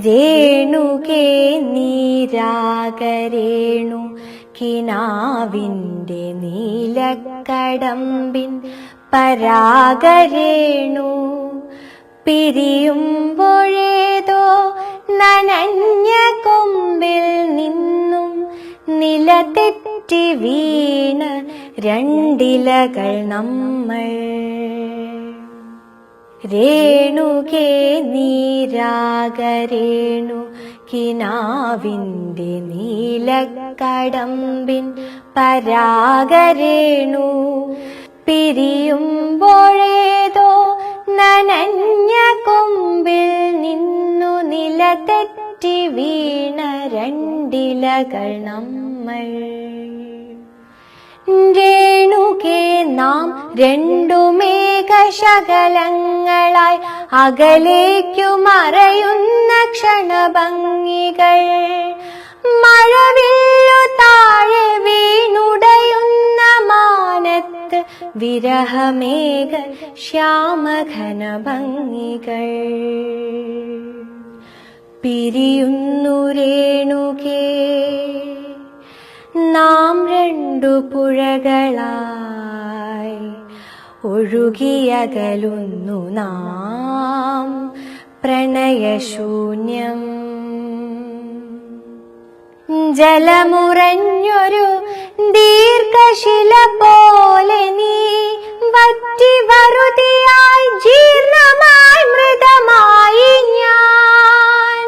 രേണുകേ നീരാഗരേണു കിനാവിൻ്റെ നീലക്കടമ്പിൻ പരാഗരേണു പിരിയുമ്പോഴേതോ നനഞ്ഞ കൊമ്പിൽ നിന്നും നിലതെറ്റി വീണ രണ്ടിലകൾ നമ്മൾ. രേണുകേ നീരാഗരേണു കിനാവിൻ്റെ നീലക്കടമ്പിൻ പരാഗരേണു പിരിയുമ്പോഴേതോ നനഞ്ഞ കൊമ്പിൽ നിന്നു നിലതെറ്റി വീണ രണ്ടിലകൾ നമ്മൾ. രേണുകേ നാം രണ്ടുമേഘശകലങ്ങളായി അകലേക്കു മറയുന്ന ക്ഷണഭംഗികൾ. മഴവില്ലു താഴെ വീണുടയുന്ന മാനത്ത് വിരഹമേഘ ശ്യാമഘനഭംഗികൾ. പിരിയുന്നു രേണുകേ നാം രണ്ടു പുഴകളായി ഒഴുകിയകലുന്നു നാം പ്രണയശൂന്യം. ജലമുറഞ്ഞൊരു ദീർഘശില പോലെ നീ വറ്റി വറുതിയായി ജീർണമായി മൃതമായി ഞാൻ.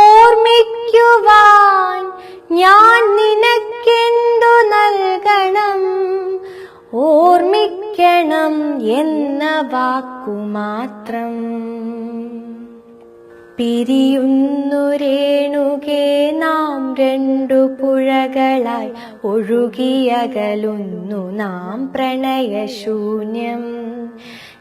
ഓർമ്മിക്കുവാൻ ഞാൻ നിനക്കെന്തു നൽകണം, ഓർമ്മിക്കണം എന്ന വാക്കുമാത്രം. പിരിയുന്നു രേണുകേ നാം രണ്ടു പുഴകളായി ഒഴുകിയകലുന്നു നാം പ്രണയശൂന്യം.